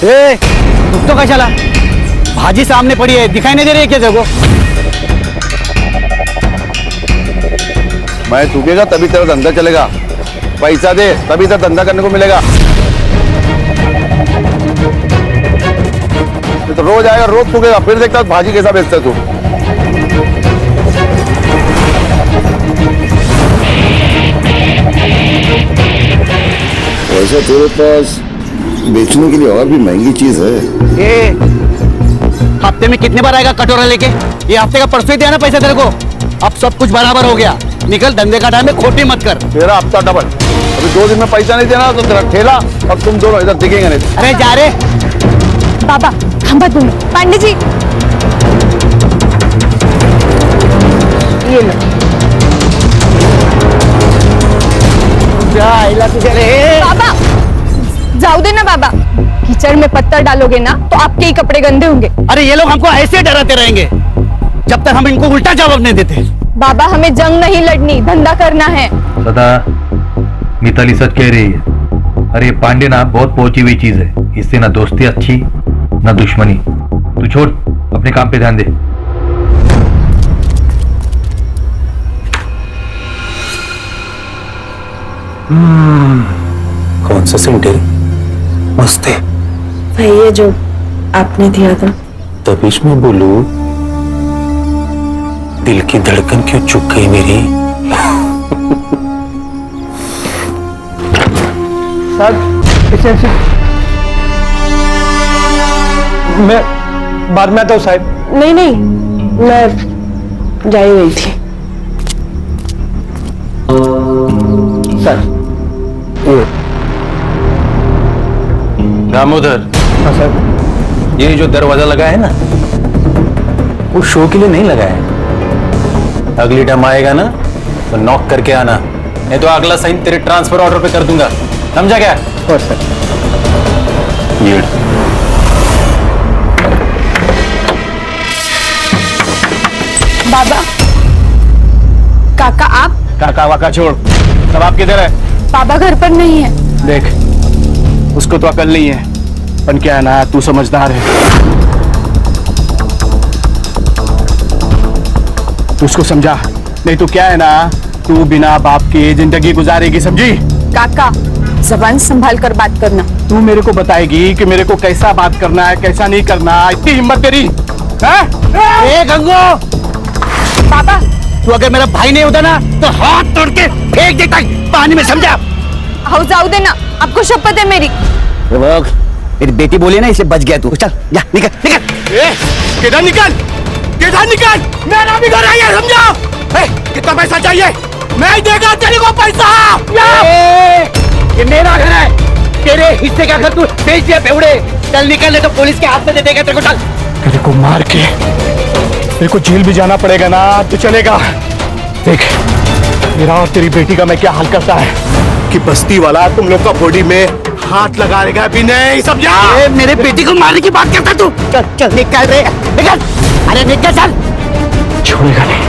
ए, रुक तो कशाला? भाजी सामने पड़ी है, दिखाई नहीं दे रही है क्या तेरे को? मैं थूकेगा तभी तेरा धंधा चलेगा। पैसा दे तभी तेरा धंधा करने को मिलेगा। तो रोज आएगा, रोज थूकेगा, फिर देखता भाजी कैसा बेचता तू। वैसे तेरे पास बेचने के लिए और भी महंगी चीज है। ए, हफ्ते में कितने बार आएगा कटोरा लेके? ये हफ्ते का परसों ही दिया ना पैसा तेरे को। अब सब कुछ बराबर हो गया, निकल, धंधे का टाइम में खोटी मत कर। तेरा हफ्ता डबल। अभी 2 दिन में पैसा नहीं देना तो तेरा ठेला और तुम दोनों इधर दिखेंगे नहीं। अरे जा रे बाबा, हम बात बोलो। पांडे जी, ये लो। बाबा जाओ दे ना बाबा, कीचड़ में पत्थर डालोगे ना तो आपके ही कपड़े गंदे होंगे। अरे ये लोग हमको ऐसे डराते रहेंगे जब तक हम इनको उल्टा जवाब नहीं देते। बाबा हमें जंग नहीं लड़नी, धंधा करना है। सदा मिताली सच कह रही है। अरे पांडे ना बहुत पहुंची हुई चीज है, इससे ना दोस्ती अच्छी ना दुश्मनी। तू छोड़, अपने काम पे ध्यान दे। कौन सा सेंट है? मस्त है भाई, ये जो आपने दिया था। तभी मैं बोलू, दिल की धड़कन क्यों चुक गई मेरी? मैं बाद में आता हूँ साहब। नहीं नहीं, मैं जा ही रही थी। सर दामोदर, हाँ सर। ये जो दरवाजा लगा है ना, वो शो के लिए नहीं लगा है। अगली टाइम आएगा ना तो नॉक करके आना, नहीं तो अगला साइन तेरे ट्रांसफर ऑर्डर पे कर दूंगा। समझा क्या? और सर। ये बाबा, काका आप? काका वाका छोड़, सब आप किधर है? बाबा घर पर नहीं है। देख, उसको तो अकल नहीं है, पर क्या है ना, तू समझदार है। तू उसको समझा, नहीं तो क्या है ना, तू बिना बाप के जिंदगी गुजारेगी, समझी? काका जबान संभाल कर बात करना। तू मेरे को बताएगी कि मेरे को कैसा बात करना है, कैसा नहीं करना। इतनी हिम्मत तेरी है? ए गंगो, बाबा तू अगर मेरा भाई नहीं होता ना तो हाथ तोड़ के फेंक देता पानी में, समझा? आओ जाओ देना, आपको शपथ है मेरी। मेरी बेटी बोली ना, इसलिए बच गया तू। चल जा, निकल निकल। किधर निकल, किधर निकल, मेरा भी घर है, समझा? कितना पैसा चाहिए? मैं देगा तेरे को पैसा। ये मेरा घर है, तेरे हिस्से का घर तू बेच दिया बेवड़े। चल निकल, नहीं तो पुलिस के हाथ में दे देगा तेरे को। चल, तेरे को मार के मेरे को जेल भी जाना पड़ेगा ना तो चलेगा। देख, मेरा और तेरी बेटी का मैं क्या हाल करता है कि बस्ती वाला तुम लोग का बॉडी में हाथ लगा लेगा भी नहीं, समझा? मेरे बेटी को मारने की बात करता तू। चल चल निकल रे, निकल। अरे निकल, चल। छोड़ेगा नहीं,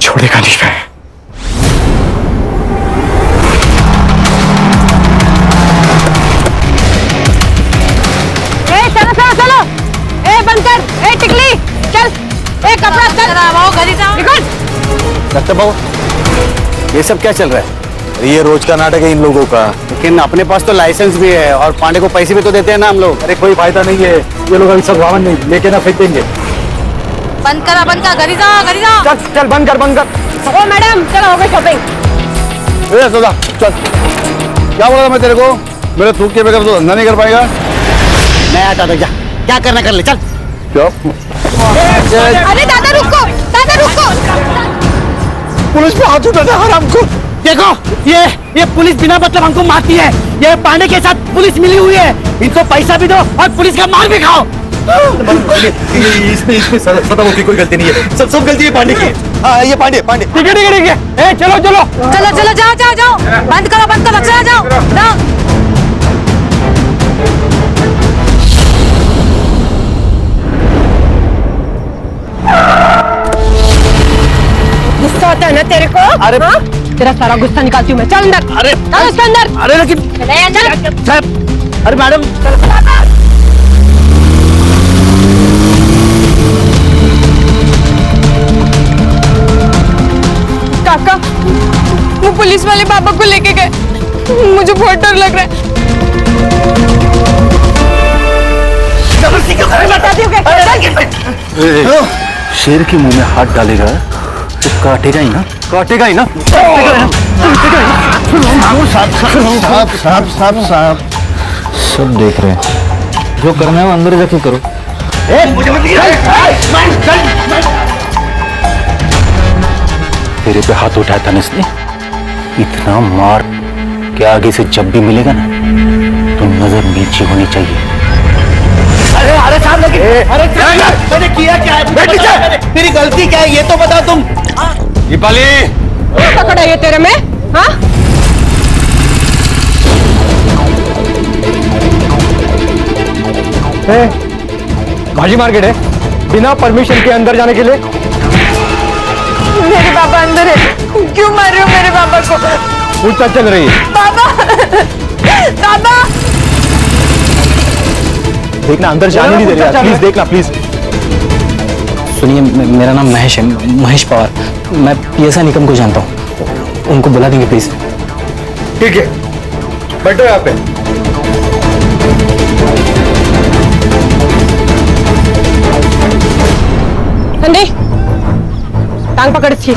छोड़ेगा नहीं मैं। चलो चलो चलो, ए बनकर, ए टिकली, चल, ए कपड़ा चल, आओ घर ही जाओ, निकल। डॉक्टर बाबू, ये सब क्या चल रहा है? ये रोज का नाटक है इन लोगों का। लेकिन अपने पास तो लाइसेंस भी है और पांडे को पैसे भी तो देते हैं ना हम लोग। अरे कोई फायदा नहीं है, ये लोग अभी सब वावन नहीं लेके ना फेंक देंगे। बंद कर, घर ही जाओ, घर ही जाओ। चल चल, बंद कर, बंद कर। ओ मैडम, चलो हो गई शॉपिंग। सदा चल, क्या बोला था मैं तेरे को? मेरे थूक के बगैर तो धंधा नहीं कर पाएगा। मैं आता था, जा, क्या करना कर ले, चल। क्या? अरे दादा रुको, दादा रुको। पुलिस पे हाथ उठाता है हराम को। देखो, ये पुलिस बिना मतलब हमको मारती है। ये पांडे के साथ पुलिस मिली हुई है, इनको पैसा भी दो और पुलिस का मार भी खाओ। इसमें सदा की कोई गलती नहीं है, सब गलती है पांडे की। हाँ, ये पांडे। ठीक है। ए चलो, जाओ, बंद करो, जाओ। गुस्सा आता है ना तेरे को? अरे तेरा सारा गुस्सा निकालती हूँ मैं। चल अंदर। अरे चल उसके अंदर। अरे लेकिन चल। अरे मैडम काका, वो पुलिस वाले बाबा को लेके गए, मुझे बहुत डर लग रहा है। शेर के मुंह में हाथ डालेगा तो काटेगा ही ना, काटेगा ही ना। साहब सब देख रहे हैं, जो करना है वो अंदर जाके करो। तेरे पे हाथ उठाया था ना इसने, इतना मार कि आगे से जब भी मिलेगा ना तो नजर नीचे होनी चाहिए। अरे साहब लेकिन मैंने किया क्या है? तेरी गलती क्या है ये तो बता तुम। दीपाली, पकड़ा ये तेरे में? हाँ? भाजी मार्केट है, बिना परमिशन के अंदर जाने के लिए। मेरे पापा अंदर है, क्यों मार रहे हो मेरे पापा को? पूछताछ चल रही है। पापा, पापा, देखना, अंदर जाने नहीं दे रही, प्लीज देखना प्लीज। सुनिए, मेरा नाम महेश है, महेश पवार। मैं पीएसआई निकम को जानता हूँ, उनको बुला देंगे प्लीज। ठीक है, बैठो यहाँ पे। संदीप, टांग पकड़ इसकी।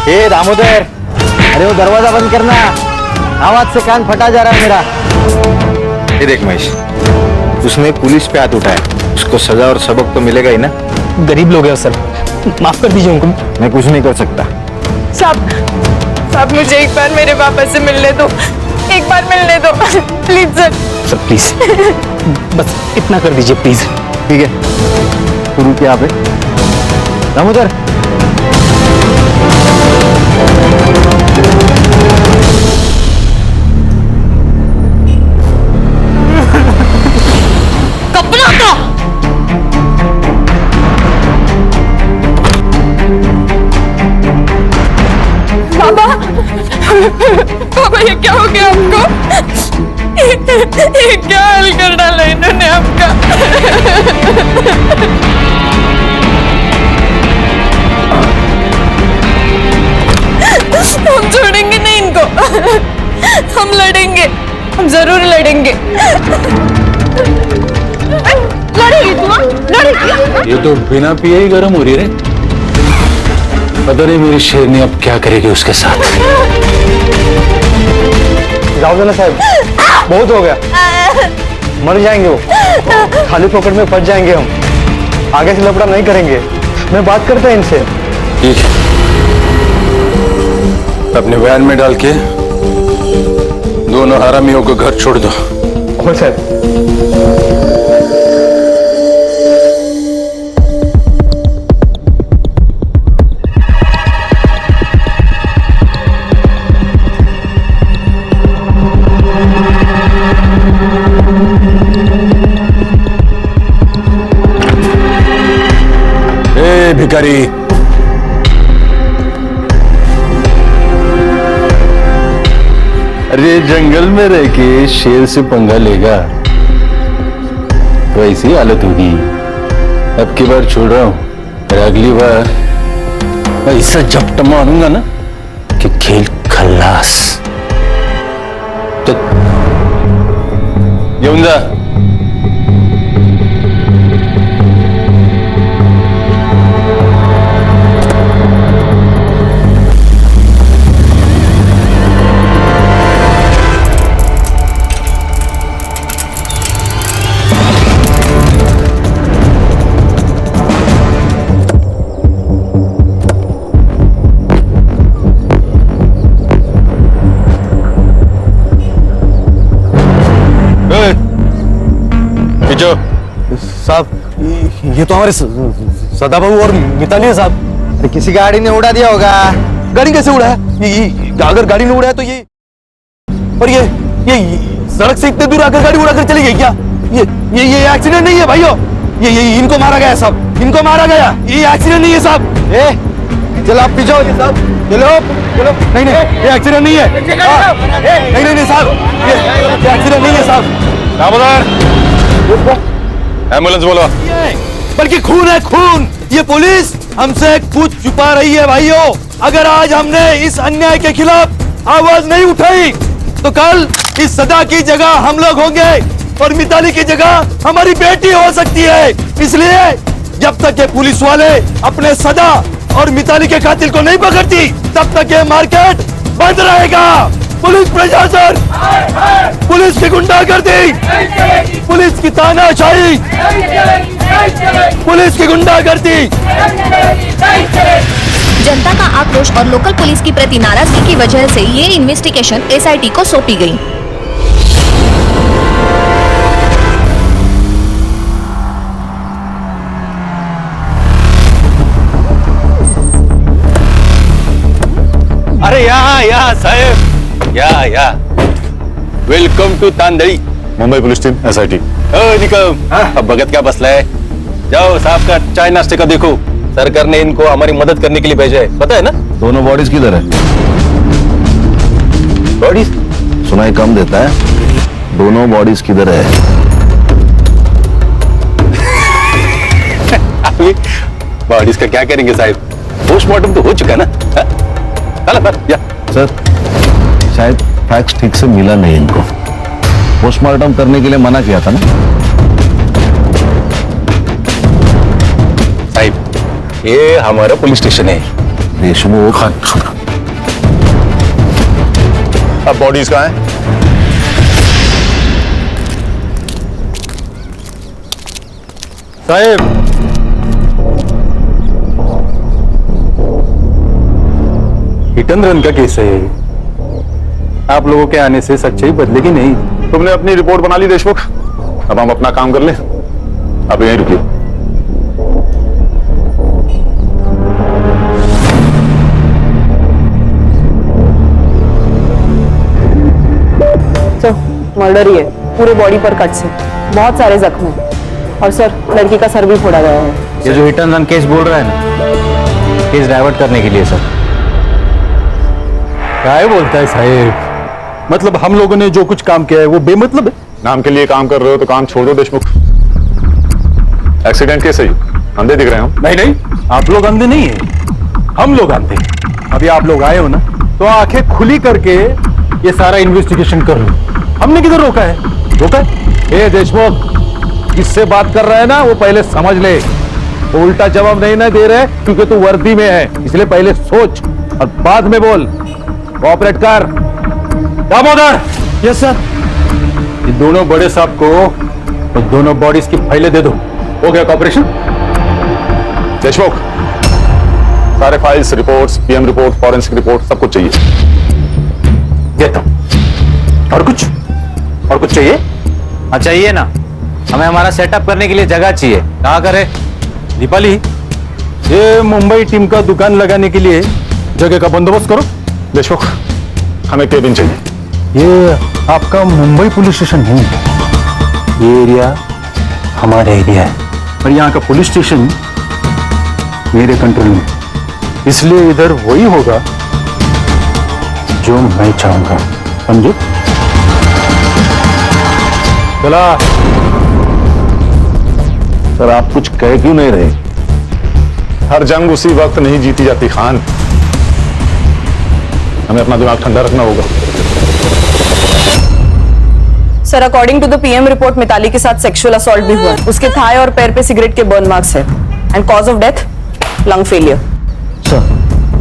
ए दामोदर, अरे वो दरवाजा बंद करना, आवाज से कान फटा जा रहा है मेरा। ये देख महेश, उसने पुलिस पे हाथ उठाया, उसको सजा और सबक तो मिलेगा ही ना। गरीब लोग हैं सर, माफ कर दीजिए उनको। मैं कुछ नहीं कर सकता। साहब, मुझे एक बार मेरे पापा से मिलने दो, एक बार मिलने दो प्लीज सर। सर प्लीज, बस इतना कर दीजिए प्लीज। ठीक है, तू रुक यहाँ पे। दामोदर, पापा, ये क्या हो गया आपको? ये क्या हाल कर डाला इन्होंने आपका? हम छोड़ेंगे नहीं इनको, हम लड़ेंगे, हम जरूर लड़ेंगे। लड़ेगी तू? लड़ेगी? ये तो बिना पिए ही गर्म हो रही है। पता नहीं मेरी शेरनी अब क्या करेगी उसके साथ। जाओ ना साहब, बहुत हो गया, मर जाएंगे वो, खाली पॉकेट में फंस जाएंगे हम। आगे से लफड़ा नहीं करेंगे, मैं बात करता हूं इनसे। ठीक है, अपने वैन में डाल के दोनों हरामियों को घर छोड़ दो। और सर, भिखारी, अरे जंगल में रह के शेर से पंगा लेगा तो ऐसी हालत होगी। अब की बार छोड़ रहा हूं, और अगली बार ऐसा झपट मारूंगा ना कि खेल खल्लास। तो घेऊन जा। साहब, ये तो हमारे सदाबाबू और मिताली है साहब। अरे किसी गाड़ी ने उड़ा दिया होगा। गाड़ी कैसे उड़ा है? अगर गाड़ी ने उड़ा है तो ये, और ये सड़क से इतने दूर आकर गाड़ी उड़ाकर चली गई क्या? ये एक्सीडेंट नहीं है भाइयों, ये इनको मारा गया सब, इनको मारा गया, ये एक्सीडेंट नहीं है साहब। चलो आप पीछे साहब, चलो चलो। नहीं ये एक्सीडेंट नहीं है। नहीं साहब, ये एक्सीडेंट नहीं है साहब। एम्बुलेंस बोलो। बल्कि खून है खून। ये पुलिस हमसे कुछ छुपा रही है भाइयों। अगर आज हमने इस अन्याय के खिलाफ आवाज नहीं उठाई तो कल इस सदा की जगह हम लोग होंगे और मिताली की जगह हमारी बेटी हो सकती है। इसलिए जब तक ये पुलिस वाले अपने सदा और मिताली के कातिल को नहीं पकड़ती तब तक ये मार्केट बंद रहेगा। पुलिस प्रशासन, पुलिस की गुंडागर्दी, पुलिस की तानाशाही, पुलिस की गुंडागर्दी। जनता का आक्रोश और लोकल पुलिस की प्रति नाराजगी की वजह से ये इन्वेस्टिगेशन एसआईटी को सौंपी गई। अरे यहाँ साहेब, या welcome to Tandali. Mumbai police team SIT. Nikam, अब भगत क्या बसला है? जाओ साहब का चाय नाश्ते का देखो। सरकार ने इनको हमारी मदद करने के लिए भेजा है, पता है ना? दोनों बॉडीज किधर है? बॉडीज सुनाई कम देता है। दोनों बॉडीज किधर है? बॉडीज का क्या करेंगे साहब? पोस्टमार्टम तो हो चुका ना। या सर, शायद फैक्स ठीक से मिला नहीं इनको। पोस्टमार्टम करने के लिए मना किया था ना साहब। ये हमारा पुलिस स्टेशन है। देशमुख। अब बॉडीज कहाँ हैं? साहब, हिट एंड रन का केस है। आप लोगों के आने से सच्चाई बदलेगी नहीं। तुमने अपनी रिपोर्ट बना ली देशमुख, अब हम अपना काम कर लें। अब यहीं रुकिए। सर मर्डर ही है, पूरे बॉडी पर कट्स है, बहुत सारे जख्म हैं और सर लड़की का सर भी फोड़ा गया है। ये जो हिट एंड रन केस बोल रहा है ना, केस डाइवर्ट करने के लिए सर। क्या बोलता है साहब? मतलब हम लोगों ने जो कुछ काम किया है वो बेमतलब है? नाम के लिए काम कर रहे हो तो काम छोड़ दो देशमुख। एक्सीडेंट केस है, अंधे दिख रहे हैं हम। नहीं, आप लोग अंधे नहीं है, हम लोग अंधे। अभी आप लोग आए हो ना, तो आंखें खुली करके ये सारा इन्वेस्टिगेशन कर लो। हमने किधर रोका है? रोका है? ए देशमुख, किससे बात कर रहा है ना वो पहले समझ ले। वो उल्टा जवाब नहीं ना दे रहे क्योंकि तू वर्दी में है, इसलिए पहले सोच और बाद में बोल। कोऑपरेट कर। दामोदर। Yes sir. ये दोनों बड़े साहब को और दोनों बॉडीज की फाइलें दे दो। हो गया कॉपरेशन? देशमुख, सारे files, reports, PM report, forensic report, सब कुछ चाहिए। देता हूं। और कुछ चाहिए? हाँ चाहिए ना, हमें हमारा सेटअप करने के लिए जगह चाहिए। कहाँ करे? दीपाली, ये मुंबई टीम का दुकान लगाने के लिए जगह का बंदोबस्त करो। देशमुख, हमें केबिन चाहिए। ये आपका मुंबई पुलिस स्टेशन नहीं है, ये एरिया हमारा एरिया है, और यहाँ का पुलिस स्टेशन मेरे कंट्रोल में, इसलिए इधर वही होगा जो मैं चाहूंगा, समझे? चला। सर, आप कुछ कह क्यों नहीं रहे? हर जंग उसी वक्त नहीं जीती जाती खान, हमें अपना दिमाग ठंडा रखना होगा। Sir according to the PM report Mitali के साथ सेक्सुअल असॉल्ट भी हुआ है। उसके थाई और पैर पे सिगरेट के बर्न मार्क्स है and cause of death lung failure. Sir,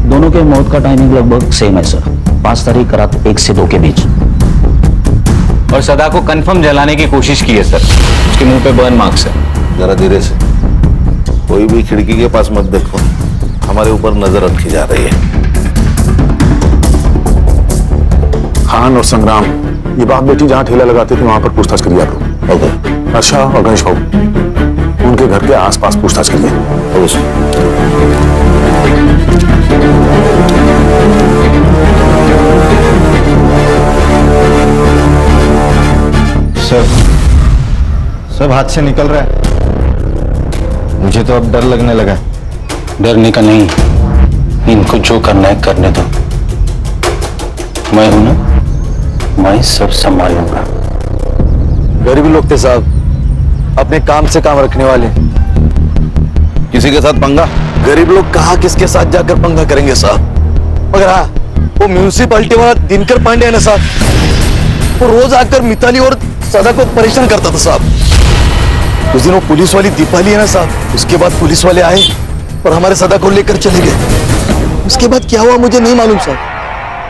दोनों के मौत का टाइमिंग लगभग सेम है सर, 5 तारीख रात 1 से 2 के बीच। और सदा को कंफर्म जलाने की कोशिश की है सर, उसके मुंह पे बर्न मार्क्स है। जरा धीरे से, कोई भी खिड़की के पास मत देखो, हमारे ऊपर नजर रखी जा रही है। खान और संग्राम, ये बाप बेटी जहां ठेला लगाते थे वहां पर पूछताछ करिए आप लोग। ओके। अच्छा, और गणेश बाबू, उनके घर के आसपास पूछताछ करिए। Okay sir. सब हाथ से निकल रहा है। मुझे तो अब डर लगने लगा है। डरने का नहीं, इनको जो करना है करने दो। मैं हूं ना, मैं सब संभालूंगा। गरीब लोग थे साहब, अपने काम से काम रखने वाले। किसी के साथ पंगा? गरीब लोग कहाँ किसके साथ जाकर पंगा करेंगे साहब। मगर हाँ, वो म्यूनिसिपालिटी वाला दिनकर पांडे है ना साहब, वो रोज आकर मिताली और सदा को परेशान करता था साहब। उस दिन वो पुलिस वाली दीपाली है ना साहब, उसके बाद पुलिस वाले आए और हमारे सदा को लेकर चले गए। उसके बाद क्या हुआ मुझे नहीं मालूम साहब,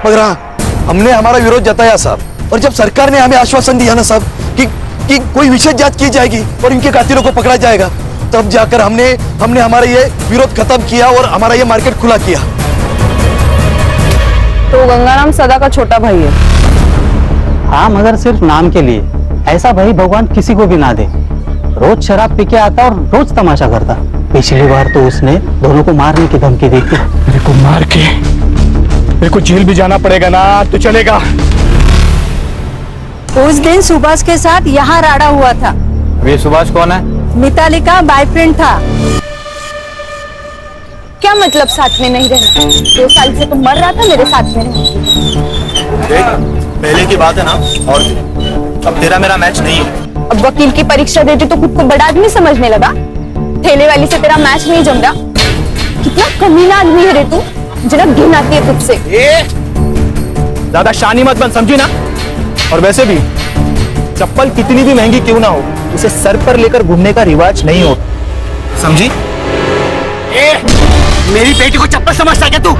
मगर हाँ, हमने हमारा विरोध जताया साहब। और जब सरकार ने हमें आश्वासन दिया ना साहब कि कोई विशेष जांच की जाएगी और इनके कातिलों को पकड़ा जाएगा, तब जाकर हमने हमारा ये विरोध खत्म किया और हमारा ये मार्केट खुला किया। तो गंगाराम सदा का छोटा भाई है। हाँ, मगर सिर्फ नाम के लिए। ऐसा भाई भगवान किसी को भी ना दे। रोज शराब पी के आता और रोज तमाशा करता। पिछली बार तो उसने दोनों को मारने की धमकी दी थी। मेरे को मार के मेरे को जेल भी जाना पड़ेगा ना तो चलेगा। उस दिन सुभाष के साथ यहाँ राड़ा हुआ था। ये सुभाष कौन है? मिताली का बॉयफ्रेंड था। क्या मतलब साथ में नहीं रहना? 2 साल से तो मर रहा था मेरे साथ में रहना। पहले की बात है ना, और अब तेरा मेरा मैच नहीं है। अब वकील की परीक्षा देती तो खुद को बड़ा आदमी समझने लगा। ठेले वाली से तेरा मैच नहीं जम रहा। कितना कमीना आदमी है रे तू, जरा घिन आती है तुझसे। ज्यादा शानी मत बन, समझी ना। और वैसे भी चप्पल कितनी भी महंगी क्यों ना हो, उसे सर पर लेकर घूमने का रिवाज नहीं हो, समझी? मेरी बेटी को चप्पल समझता क्या तू?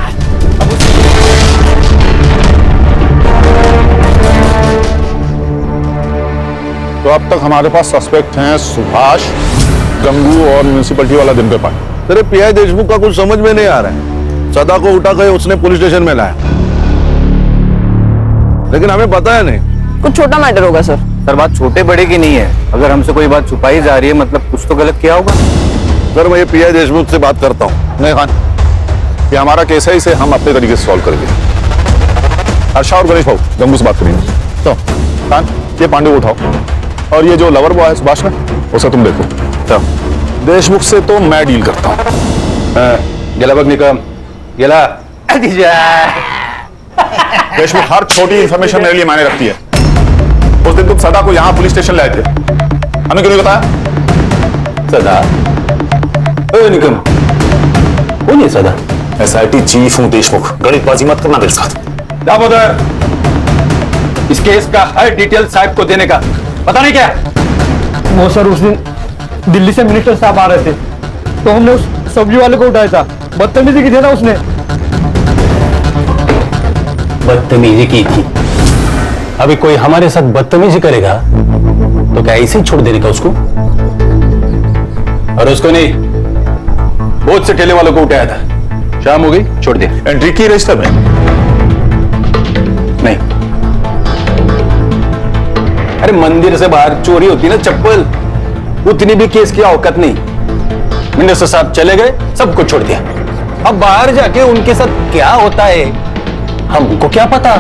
तो अब तक हमारे पास सस्पेक्ट हैं सुभाष, गंगू और म्यूनिसिपैलिटी वाला दिनकर पांडे। तेरे पीआई देशमुख का कुछ समझ में नहीं आ रहा है। सदा को उठा कर उसने पुलिस स्टेशन में लाया, लेकिन हमें पता है नहीं। कुछ छोटा मैटर होगा सर। सर, बात छोटे बड़े की नहीं है। अगर हमसे कोई बात छुपाई जा रही है, मतलब कुछ तो गलत किया होगा। सर, मैं ये पीआई देशमुख से बात करता हूँ। नहीं खान, ये हमारा केस है, इसे हम अपने तरीके से सॉल्व करेंगे। हर्षा और गणेश भाऊ गंगू से बात करेंगे। तो खान, ये पांडे को उठाओ और ये जो लवर बॉय है सुभाष ना, उसे तुम देखो। तो देशमुख से तो मैं डील करता हूँ। गेला बग निकम, गेला देशमुख, हर छोटी इंफॉर्मेशन मेरे लिए मायने रखती है। उस दिन तुम सदा को यहाँ पुलिस स्टेशन लाए थे, हमें क्यों नहीं बताया? सदा? निकम, कौन है सदा? SIT चीफ हूं देशमुख, गणितबाजी मत करना मेरे साथ। दामोदर, इस केस का हर डिटेल साहब को देने का पता नहीं क्या? वो सर, उस दिन दिल्ली से मिनिस्टर साहब आ रहे थे, तो हमने उस सब्जी वाले को उठाया था। बदतमीजी की थी ना उसने। बदतमीजी की थी? अभी कोई हमारे साथ बदतमीजी करेगा तो क्या ऐसे ही छोड़ देने का उसको? और उसको नहीं, बहुत से ठेले वालों को उठाया था। शाम हो गई, छोड़ दे। एंट्री की रजिस्टर में नहीं। अरे मंदिर से बाहर चोरी होती ना चप्पल, उतनी भी केस की औकात नहीं। मिनिस्टर साहब चले गए, सबको छोड़ दिया। अब बाहर जाके उनके साथ क्या होता है हमको क्या पता?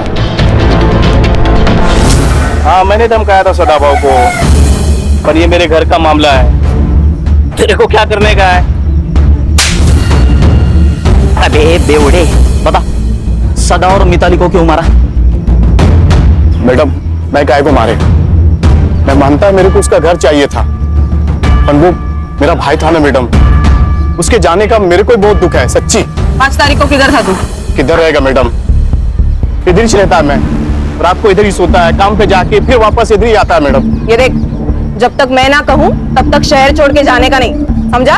हाँ, मैंने धमकाया था सदा भाव को, पर ये मेरे घर का मामला है। तेरे को क्या करने का है? अबे बेवड़े, बता सदा और मिताली को क्यों मारा? मैडम, मैं काय को मारे? मैं मानता है मेरे को उसका घर चाहिए था, पर वो मेरा भाई था ना मैडम, उसके जाने का मेरे को बहुत दुख है, सच्ची। 5 तारीख को किधर था तू? किधर रहेगा मैडम? इधर ही रहता है मैं, रात को इधर ही सोता है, काम पे जाके फिर वापस इधर ही आता है मैडम। ये देख, जब तक मैं ना कहूं तब तक शहर छोड़ के जाने का नहीं, समझा?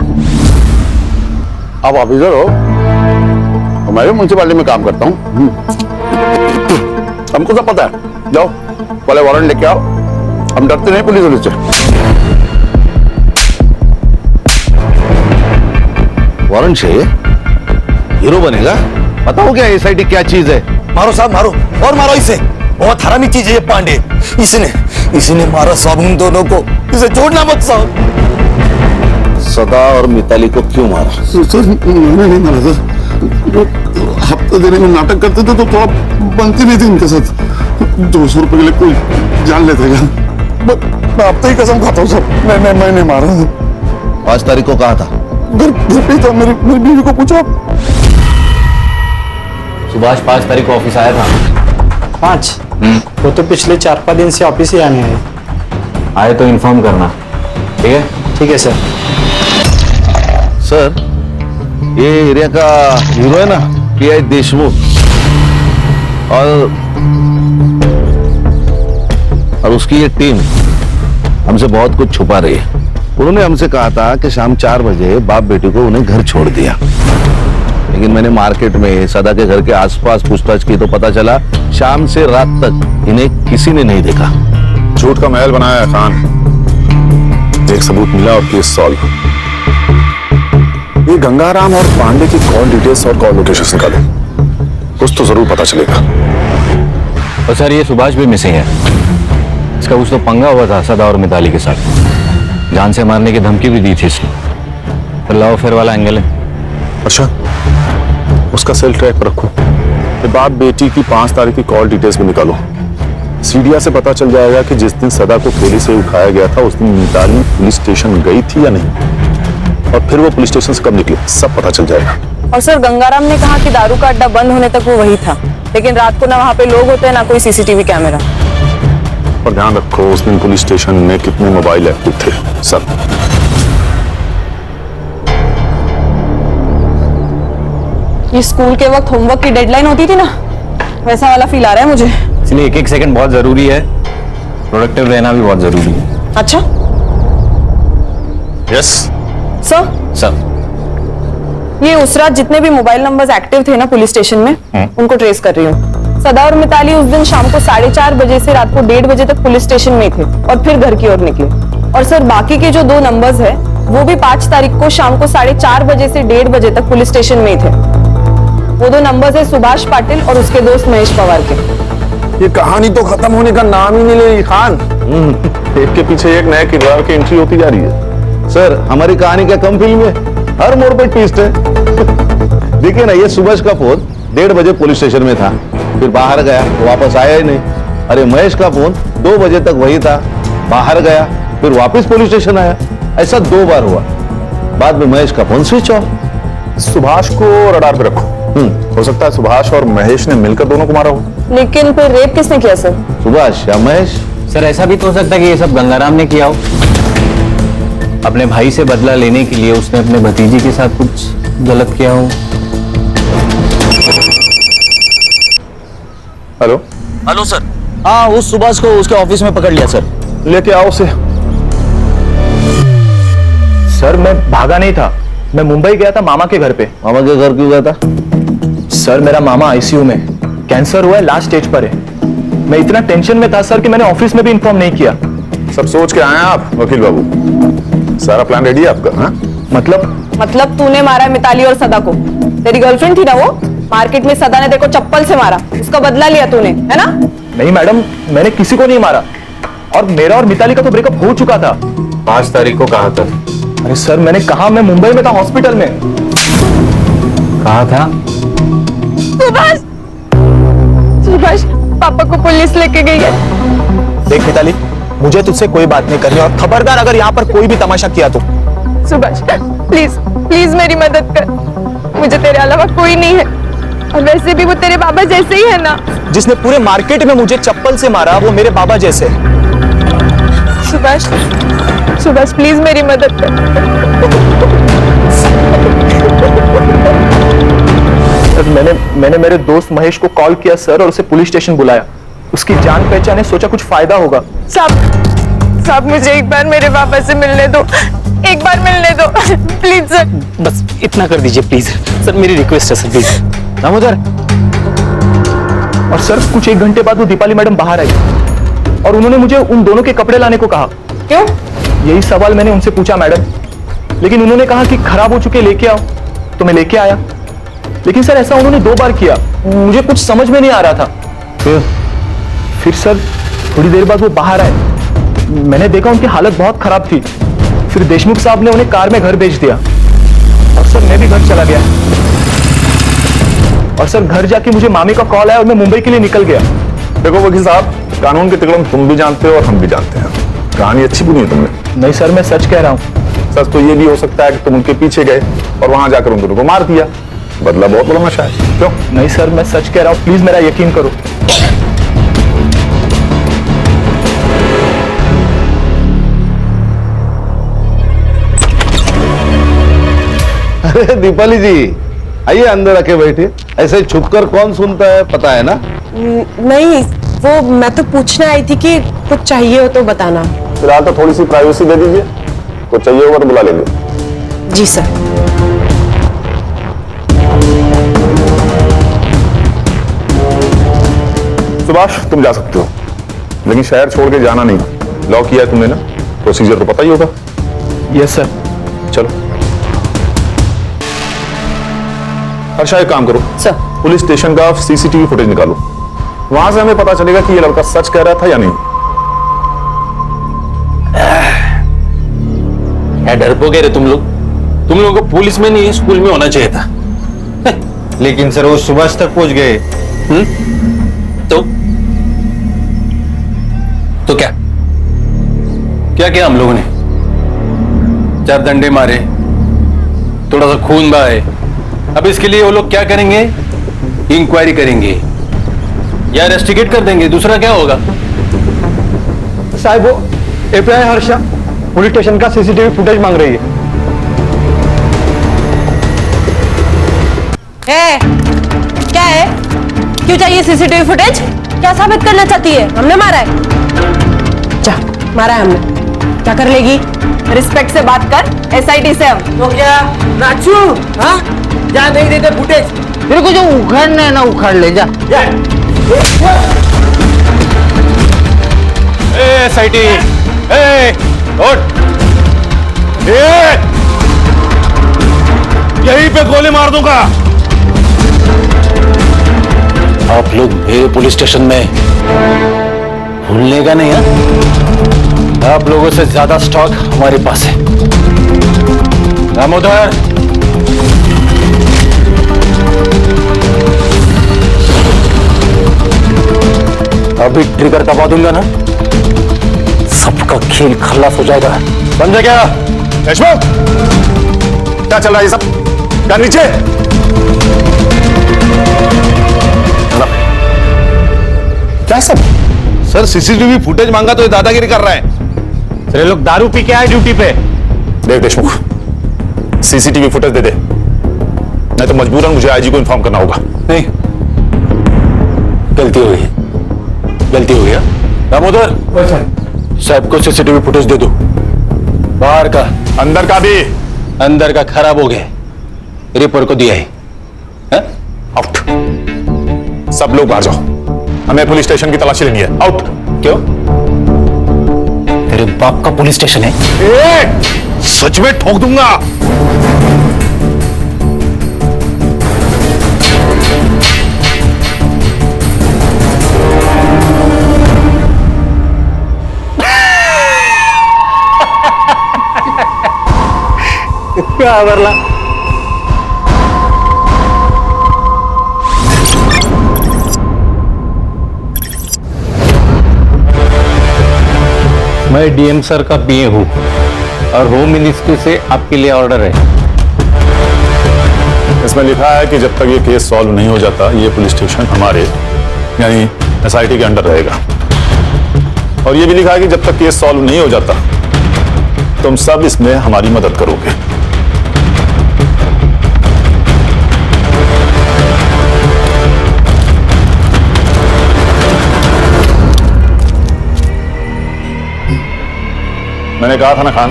अब ऑफिसर हो, मैं भी म्यूनसिपालिटी में काम करता हूँ, हमको सब पता है। जाओ पहले वारंट लेके आओ, हम डरते नहीं पुलिस वाले से। वारंट चाहिए? हीरो बनेगा? बताओ क्या SIT क्या चीज है? मारो साहब, मारो और मारो इसे। बहुत हरामी चीज है ये पांडे। इसने मारा साहब उन दोनों को। इसे छोड़ना मत साहब। सदा और मिताली को क्यों मारा? सर, मैंने नहीं मारा सर। हफ्ता देने में नाटक करते थे तो थोड़ा बनती नहीं थी उनके साथ। 200 रुपए के लिए कोई जान लेते क्या? मैं अब तो ही कसम खाता हूँ सर, मैं नहीं मारा। 5 तारीख को कहा था? घर पे था, मेरी बीवी को पूछो। सुभाष 5 तारीख को ऑफिस आया था। 5? वो तो पिछले 4-5 दिन से ऑफिस ही आने हैं। आए तो इन्फॉर्म करना, ठीक है? ठीक है सर। सर, ये एरिया का हीरो है ना, पीआई देशमुख, और उसकी ये टीम हमसे बहुत कुछ छुपा रही है। उन्होंने हमसे कहा था कि शाम 4 बजे बाप बेटी को उन्हें घर छोड़ दिया, लेकिन मैंने मार्केट में सदा के घर के आसपास पूछताछ की तो पता चला शाम से रात तक इन्हें किसी ने नहीं देखा। झूठ का महल बनाया है खान। एक सबूत मिला और केस सॉल्व। ये गंगाराम और पांडे की कॉल डिटेल्स और कॉल लोकेशन निकालो, कुछ तो जरूर पता चलेगा। और सर ये सुभाष भी मिसिंग है। इसका कुछ तो पंगा हुआ था सदा और मिताली के साथ, जान से मारने की धमकी भी दी थी इसने। फिर लव अफेयर वाला एंगल है। अच्छा, उसका सेल ट्रैक पर रखो। ये बाप बेटी की 5 तारीख की कॉल डिटेल्स भी निकालो। सीडिया से पता चल जाएगा कि जिस दिन सदा को थैली से उठाया गया था उस दिन मिताली पुलिस स्टेशन गई थी या नहीं, और फिर वो पुलिस स्टेशन से कब निकली, सब पता चल जाएगा। और सर गंगाराम ने कहा कि दारू का अड्डा बंद होने तक वो वही था, लेकिन रात को ना वहाँ पे लोग होते हैं ना कोई सीसीटीवी कैमरा। और ध्यान रखो उस दिन पुलिस स्टेशन में कितने मोबाइल एक्टिव थे, सब। ये स्कूल के वक्त होमवर्क की डेडलाइन होती थी ना, वैसा वाला फील आ रहा है मुझे। इसलिए एक सेकंड बहुत जरूरी है, प्रोडक्टिव रहना भी बहुत जरूरी है। अच्छा यस सर। ये उस रात जितने भी मोबाइल नंबर्स एक्टिव थे ना पुलिस स्टेशन में, उनको ट्रेस कर रही हूँ। सदा और मिताली उस दिन शाम को 4:30 बजे से रात को 1:30 बजे तक पुलिस स्टेशन में थे और फिर घर की ओर निकले। और सर बाकी के जो 2 नंबर्स है वो भी 5 तारीख को शाम को 4:30 बजे से 1:30 बजे तक पुलिस स्टेशन में थे। वो 2 नंबर्स है सुभाष पाटिल और उसके दोस्त महेश पवार के। ये कहानी तो खत्म होने का नाम ही नहीं ले रही खान। एक के पीछे एक नए किरदार की एंट्री होती जा रही है। सर, हमारी कहानी क्या कम फिल्म है? हर मोड़ पे ट्विस्ट है। देखिए ना, ये सुभाष का फोन 1:30 बजे पुलिस स्टेशन में था, फिर बाहर गया, वापस आया ही नहीं। अरे महेश का फोन 2 बजे तक वही था, बाहर गया, फिर वापस पुलिस स्टेशन आया। ऐसा 2 बार हुआ। बाद में महेश का फोन स्विच ऑफ। सुभाष को रडार पे रखो। हो सकता है सुभाष और महेश ने मिलकर दोनों को मारा हो। लेकिन फिर रेप किसने किया सर? सुभाष या महेश? सर ऐसा भी तो हो सकता है कि ये सब गंगाराम ने किया हो। अपने भाई से बदला लेने के लिए उसने अपने भतीजी के साथ कुछ गलत किया हो। Hello hello sir. हाँ, उस सुभाष को उसके ऑफिस में पकड़ लिया सर। लेके आओ उसे। सर मैं भागा नहीं था, मैं मुंबई गया था मामा के घर पे। मामा के घर क्यों गया था? सर मेरा मामा आईसीयू में, कैंसर हुआ है, लास्ट स्टेज पर है। मैं इतना टेंशन में था सर कि मैंने ऑफिस में भी इन्फॉर्म नहीं किया। सब सोच के आए हैं आप वकील बाबू? सारा प्लान रेडी है आपका? हाँ? मतलब तूने मारा है मिताली और सदा को? तेरी गर्लफ्रेंड थी ना वो? मार्केट में सदा ने देखो चप्पल से मारा, उसका बदला लिया तूने, है ना? नहीं मैडम, मैंने किसी को नहीं मारा, और मेरा और मिताली का तो ब्रेकअप हो चुका था। 5 तारीख को कहा था? अरे सर मैंने कहा, मैं मुंबई में था, हॉस्पिटल में। कहा था? सुभाष पापा को पुलिस लेके गई है। देख मिताली, मुझे तुझसे कोई बात नहीं करनी, और खबरदार अगर यहाँ पर कोई भी तमाशा किया तो। सुभाष प्लीज मेरी मदद कर, मुझे तेरे अलावा कोई नहीं है, और वैसे भी वो तेरे बाबा जैसे ही है ना। जिसने पूरे मार्केट में मुझे चप्पल से मारा वो मेरे बाबा जैसे। सुभाष प्लीज मेरी मदद कर। मैंने मेरे दोस्त महेश को कॉल किया सर, और उसे पुलिस स्टेशन बुलाया। उसकी जान पहचान है, सोचा कुछ फायदा होगा। साहब मुझे एक बार मेरे पापा से मिलने दो, एक बार मिलने दो प्लीज सर। बस इतना कर दीजिए प्लीज सर, मेरी रिक्वेस्ट है सर, प्लीज। दामोदर। और सर कुछ 1 घंटे बाद वो दीपाली मैडम बाहर आई, और उन्होंने मुझे उन दोनों के कपड़े लाने को कहा। क्यों? यही सवाल मैंने उनसे पूछा मैडम, लेकिन उन्होंने कहा कि खराब हो चुके लेके आओ, तो मैं लेके आया। लेकिन सर ऐसा उन्होंने 2 बार किया, मुझे कुछ समझ में नहीं आ रहा था। फिर सर थोड़ी देर बाद वो बाहर आए, मैंने देखा उनकी हालत बहुत खराब थी। फिर देशमुख साहब ने उन्हें कार में घर भेज दिया, और सर मैं भी घर चला गया। और सर घर जाके मुझे मामी का कॉल आया और मैं मुंबई के लिए निकल गया। देखो वकील साहब, कानून के तिकड़म तुम भी जानते हो और हम भी जानते हैं। कहानी अच्छी बुनी है तुमने। नहीं सर, मैं सच कह रहा हूँ। सच तो ये भी हो सकता है कि तुम उनके पीछे गए और वहां जाकर उन दोनों को मार दिया। बदला बहुत बड़ा नशा है। क्यों? नहीं सर, मैं सच कह रहा हूँ, प्लीज मेरा यकीन करो। अरे दीपाली जी, आइए अंदर आके बैठिए। ऐसे छुपकर कौन सुनता है, पता है ना? नहीं, वो मैं तो पूछने आई थी कि कुछ चाहिए हो तो बताना। फिलहाल तो थोड़ी सी प्राइवेसी दे दीजिए, तो चाहिए होगा तो बुला लेंगे। जी सर। सुभाष, तुम जा सकते हो, लेकिन शहर छोड़ के जाना नहीं। लॉक किया है तुमने ना, प्रोसीजर तो पता ही होगा। Yes sir. चलो। हर्षा, एक काम करो सर। पुलिस स्टेशन का सीसीटीवी फुटेज निकालो। वहां से हमें पता चलेगा कि ये लड़का सच कह रहा था या नहीं। क्या डरपोगे रे तुम लोग? तुम लोगों को पुलिस में नहीं, स्कूल में होना चाहिए था। लेकिन सर वो सुभाष तक पहुंच गए। तो क्या क्या किया हम लोगों ने? 4 डंडे मारे, थोड़ा सा खून बहाए। अब इसके लिए वो लोग क्या करेंगे? इंक्वायरी करेंगे या इन्वेस्टिगेट कर देंगे, दूसरा क्या होगा? साहब वो एपीआई हर्षा पुलिस स्टेशन का सीसीटीवी फुटेज मांग रही है। क्या है? क्यों चाहिए सीसीटीवी फुटेज? क्या साबित करना चाहती है? हमने मारा है? जा, मारा है हमने। क्या कर लेगी? रिस्पेक्ट से बात कर, एसआईटी से हम। तो क्या नाचू? हाँ, जा नहीं देते फुटेज। तेरे को जो उखाड़ना है ना, उखाड़ ले जा। एसआईटी, उठ! यहीं पे गोली मार दूंगा। आप लोग मेरे पुलिस स्टेशन में भूलने का नहीं है? आप लोगों से ज्यादा स्टॉक हमारे पास है। दामोदर, अभी ट्रिगर दबा दूंगा ना, सबका खेल खल्लास हो जाएगा। समझे क्या? देशमुख, क्या चल रहा है ये सब? क्या नीचे? क्या सब? सर सीसीटीवी फुटेज मांगा तो ये दादागिरी कर रहा है। सर ये लोग दारू पी के आए ड्यूटी पे। देख देशमुख, सीसीटीवी फुटेज दे दे, नहीं तो मजबूरन मुझे आईजी को इन्फॉर्म करना होगा। नहीं, गलती हो गई, गलती हो गया। दामोदर, साहब को सीसीटीवी फुटेज दे दो। बाहर का, अंदर का भी। अंदर का खराब हो गया, रिपोर्ट को दिया है। आउट। सब लोग बाहर जाओ, हमें पुलिस स्टेशन की तलाशी लेनी है। आउट। क्यों? तेरे बाप का पुलिस स्टेशन है? सच में ठोक दूंगा। क्या बरला? मैं डीएम सर का पीए हूं और होम मिनिस्ट्री से आपके लिए ऑर्डर है। इसमें लिखा है कि जब तक ये केस सॉल्व नहीं हो जाता, ये पुलिस स्टेशन हमारे यानी एसआईटी के अंडर रहेगा। और ये भी लिखा है कि जब तक केस सॉल्व नहीं हो जाता, तुम सब इसमें हमारी मदद करोगे। मैंने कहा था ना खान,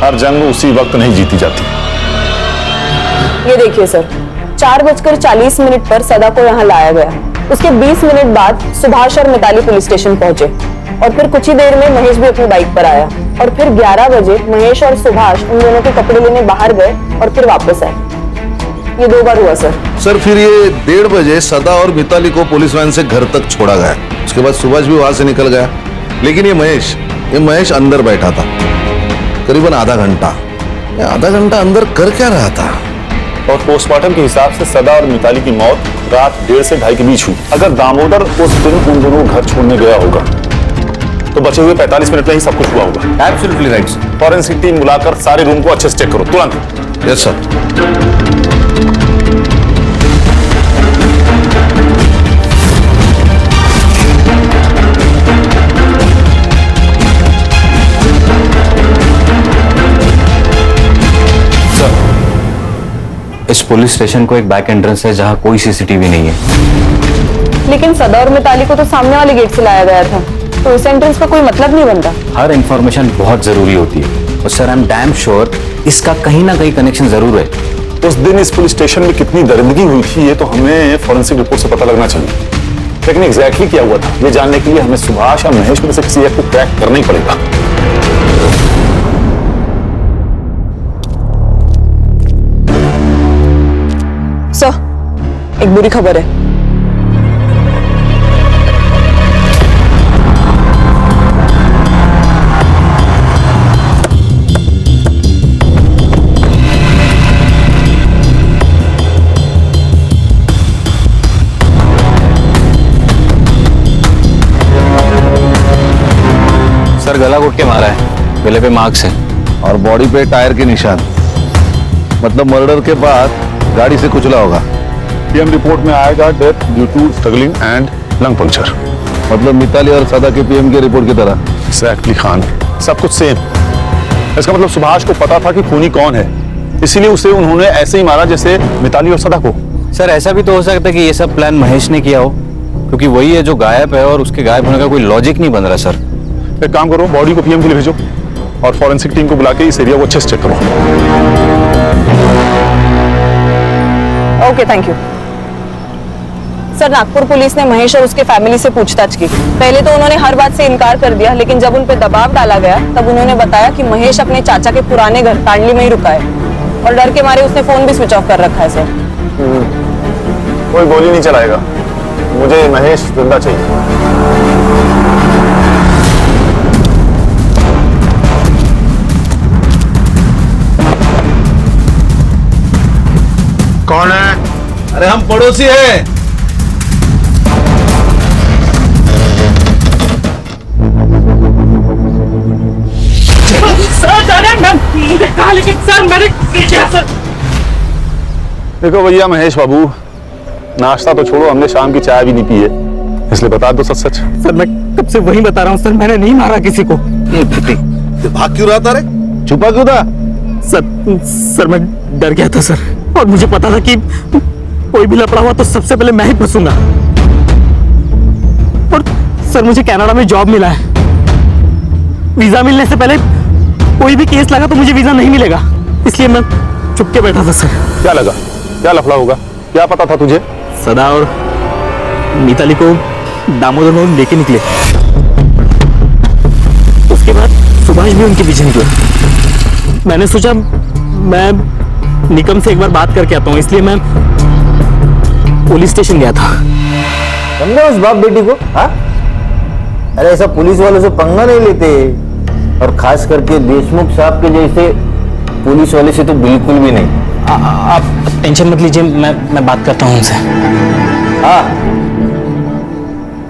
हर जंग उसी वक्त नहीं जीती जाती। ये देखिए सर, 4:40 पर सदा को यहाँ लाया गया। उसके 20 मिनट बाद सुभाष और मिताली पुलिस स्टेशन पहुंचे और फिर कुछ ही देर में महेश भी अपनी बाइक पर आया और फिर 11 बजे महेश और सुभाष उन दोनों के कपड़े लेने बाहर गए और फिर वापस आए। ये 2 बार हुआ सर। सर फिर ये 1:30 बजे सदा और मिताली को पुलिस वैन से घर तक छोड़ा गया। उसके बाद सुभाष भी वहां से निकल गया, लेकिन ये महेश अंदर बैठा था करीबन आधा घंटा। आधा घंटा अंदर कर क्या रहा था? और पोस्टमार्टम के हिसाब से सदा और मिताली की मौत रात 1:30 से 2:30 के बीच हुई। अगर दामोदर उस दिन उन दोनों को घर छोड़ने गया होगा तो बचे हुए 45 मिनट में ही सब कुछ हुआ होगा। Absolutely right. फॉरेंसिक टीम बुलाकर सारे रूम को अच्छे से चेक करो तुरंत। Yes sir. इस पुलिस स्टेशन को एक बैक एंट्रेंस है जहां कोई सीसीटीवी नहीं है। लेकिन सदा और मिताली को तो सामने वाले गेट से लाया गया था, तो इस एंट्रेंस का कोई मतलब नहीं बनता। हर इंफॉर्मेशन बहुत जरूरी होती है और sir I am damn sure इसका कहीं ना कहीं कनेक्शन जरूर है। उस दिन इस पुलिस स्टेशन में कितनी दरिंदगी हुई थी ये तो हमें फॉरेंसिक रिपोर्ट से पता लगना चाहिए, लेकिन एग्जैक्टली क्या हुआ था ये जानने के लिए हमें सुभाष और महेश में से किसी एक को क्रैक करना ही पड़ेगा। सर, एक बुरी खबर है। सर गला घोट के मारा है, गले पे मार्क्स है और बॉडी पे टायर के निशान, मतलब मर्डर के बाद गाड़ी से कुचला होगा। पीएम रिपोर्ट में आएगा death due to struggling and lung puncture. मतलब मिताली और सदा के पीएम के रिपोर्ट की तरह। एग्जैक्टली खान, सब कुछ सेम। इसका मतलब सुभाष को पता था कि खूनी कौन है, इसीलिए उसे उन्होंने ऐसे ही मारा जैसे मिताली और सदा को। सर ऐसा भी तो हो सकता है कि ये सब प्लान महेश ने किया हो, क्योंकि वही है जो गायब है और उसके गायब होने का कोई लॉजिक नहीं बन रहा। सर एक काम करो, बॉडी को पीएम के लिए भेजो और फॉरेंसिक टीम को बुला के इस एरिया को अच्छे से चेक करो। Okay, thank you. Sir, Nagpur police ने महेश और उसके फैमिली से पूछताछ की। पहले तो उन्होंने हर बात से इनकार कर दिया, लेकिन जब उन पर दबाव डाला गया तब उन्होंने बताया कि महेश अपने चाचा के पुराने घर तांडली में ही रुका है और डर के मारे उसने फोन भी स्विच ऑफ कर रखा है। सर कोई गोली नहीं चलाएगा, मुझे महेश जिंदा चाहिए। कौन है? अरे हम पड़ोसी हैं। देखो भैया महेश बाबू, नाश्ता तो छोड़ो, हमने शाम की चाय भी नहीं पी है, इसलिए बता दो सच सच। सर मैं कब से वही बता रहा हूँ सर, मैंने नहीं मारा किसी को। भाग क्यों रहा था रे? छुपा क्यों था? सर मैं डर गया था सर, और मुझे पता था कि कोई भी लफड़ा हुआ तो सबसे पहले मैं ही फंसूंगा। और सर मुझे कनाडा में जॉब मिला है, वीजा मिलने से पहले कोई भी केस लगा तो मुझे वीजा नहीं मिलेगा, इसलिए मैं चुप के बैठा था सर। क्या लगा, क्या लफड़ा होगा, क्या पता था तुझे? सदा और मिताली को दामोदर मोहन लेके निकले, उसके बाद सुभाष भी उनके पीछे निकला। मैंने सोचा मैं निकम से एक बार बात करके आता हूँ, इसलिए मैं पुलिस स्टेशन गया था। समझे उस बाप बेटी को? हाँ, अरे ऐसा पुलिस वालों से पंगा नहीं लेते, और खास करके देशमुख साहब के जैसे पुलिस वाले से तो बिल्कुल भी नहीं। आप टेंशन मत लीजिए, मैं बात करता हूँ उनसे। हाँ,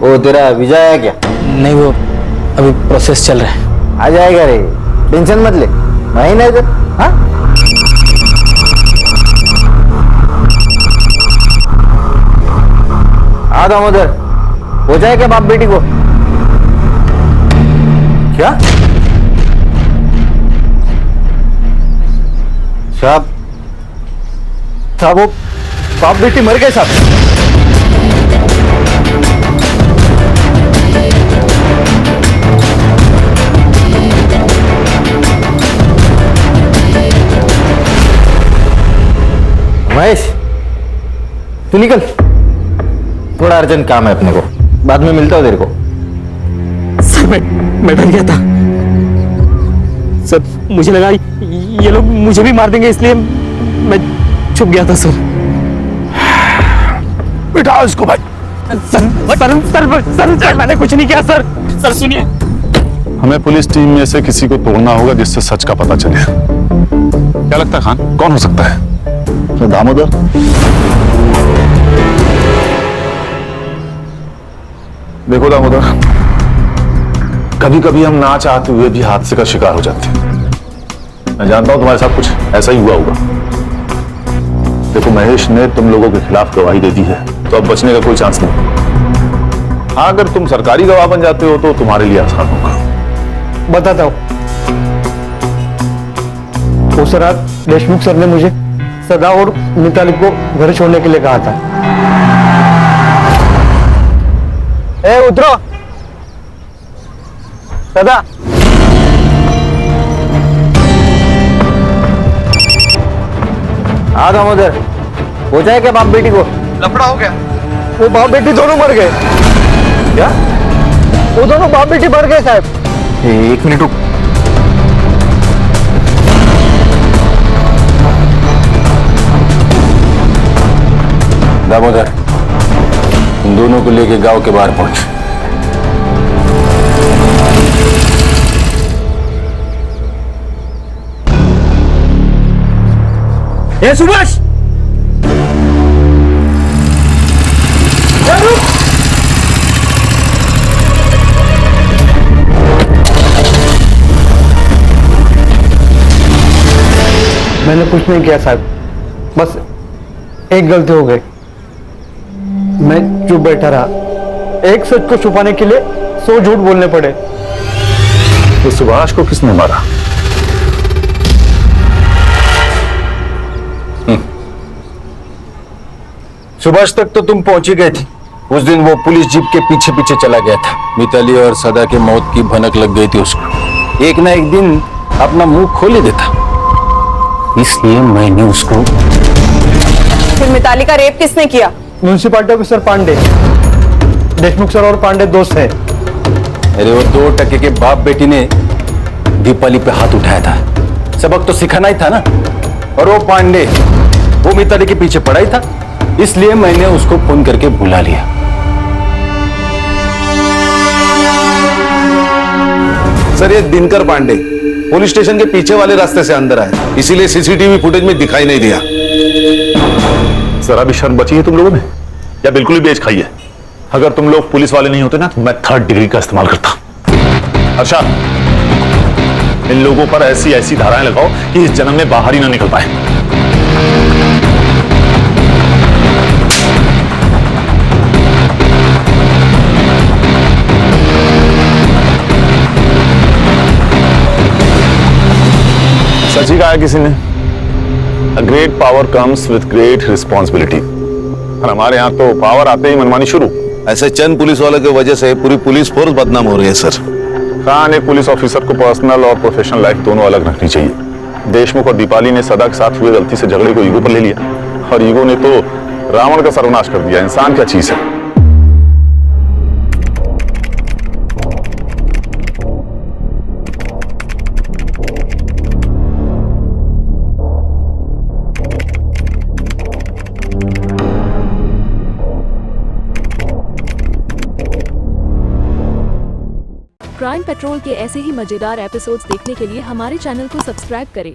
वो तेरा वीजा है क्या? नहीं, वो अभी प्रोसेस चल रहा है। आ जाएगा रे, टेंशन मत ले, मैं ही नहीं इधर। हाँ, आ दामोदर, हो जाए क्या बाप बेटी को? क्या साहब? साहब वो बाप बेटी मर गए साहब। महेश तू निकल, थोड़ा अर्जेंट काम है अपने को, बाद में मिलता हूं तेरे को। सर मैं डर गया था सर, मुझे लगा ये लोग मुझे भी मार देंगे, इसलिए मैं छुप गया था सर। बिठा इसको भाई। सर मैंने कुछ नहीं किया सर। सर सुनिए, हमें पुलिस टीम में से किसी को तोड़ना होगा जिससे सच का पता चले। क्या लगता है खान, कौन हो सकता है? दामोदर। देखो दामोदर, कभी कभी हम ना चाहते हुए भी हादसे का शिकार हो जाते हैं। मैं जानता हूं तुम्हारे साथ कुछ ऐसा ही हुआ होगा। देखो महेश ने तुम लोगों के खिलाफ गवाही दे दी है, तो अब बचने का कोई चांस नहीं। हाँ, अगर तुम सरकारी गवाह बन जाते हो तो तुम्हारे लिए आसान होगा। बताता हूँ। उस रात देशमुख सर ने मुझे सदा और मिताली को घर छोड़ने के लिए कहा था। ए उतरो सदा। हाँ दामोदर, पहुंचा है क्या बाप बेटी को? लफड़ा हो गया। वो बाप बेटी दोनों मर गए। क्या? वो दोनों बाप बेटी मर गए साहब। एक मिनट रुक। दामोदर, उन दोनों को लेके गांव के बाहर पहुंच। ए सुभाष, मैंने कुछ नहीं किया साहब, बस एक गलती हो गई। मैं चुप बैठा रहा। एक सच को छुपाने के लिए 100 झूठ बोलने पड़े। तो सुभाष को किसने मारा? सुभाष तक तो तुम पहुंच ही गए थे। उस दिन वो पुलिस जीप के पीछे पीछे चला गया था। मिताली और सदा के मौत की भनक लग गई थी उसको। एक ना एक दिन अपना मुंह खोल ही देता, इसलिए मैंने उसको। फिर मिताली का रेप किसने किया? Municipality officer Pandey. Deshmukh sir और पांडे दोस्त है। अरे वो 2 टके के बाप बेटी ने दीपाली पे हाथ उठाया था। सबक तो सिखाना ही था ना। और वो पांडे, वो मिताली के पीछे पड़ा ही था, इसलिए मैंने उसको फोन करके बुला लिया। सर, ये दिनकर पांडे पुलिस स्टेशन के पीछे वाले रास्ते से अंदर आए, इसीलिए सीसीटीवी फुटेज में दिखाई नहीं दिया। जरा भी शर्म बची है तुम लोगों में, या बिल्कुल ही बेच खाई है? अगर तुम लोग पुलिस वाले नहीं होते ना तो मैं 3rd डिग्री का इस्तेमाल करता। अच्छा, इन लोगों पर ऐसी ऐसी धाराएं लगाओ कि इस जन्म में बाहर ही ना निकल पाए। सच ही कहा है किसी ने, A great power comes with great responsibility। और हमारे यहाँ तो पावर आते ही मनमानी शुरू। ऐसे चंद पुलिस वालों की वजह से पूरी पुलिस फोर्स बदनाम हो रही है सर। खान, एक पुलिस ऑफिसर को पर्सनल और प्रोफेशनल लाइफ दोनों अलग रखनी चाहिए। देशमुख और दीपाली ने सदा के साथ हुए गलती से झगड़े को ईगो पर ले लिया, और ईगो ने तो रावण का सर्वनाश कर दिया। इंसान क्या चीज है? क्राइम पेट्रोल के ऐसे ही मजेदार एपिसोड्स देखने के लिए हमारे चैनल को सब्सक्राइब करें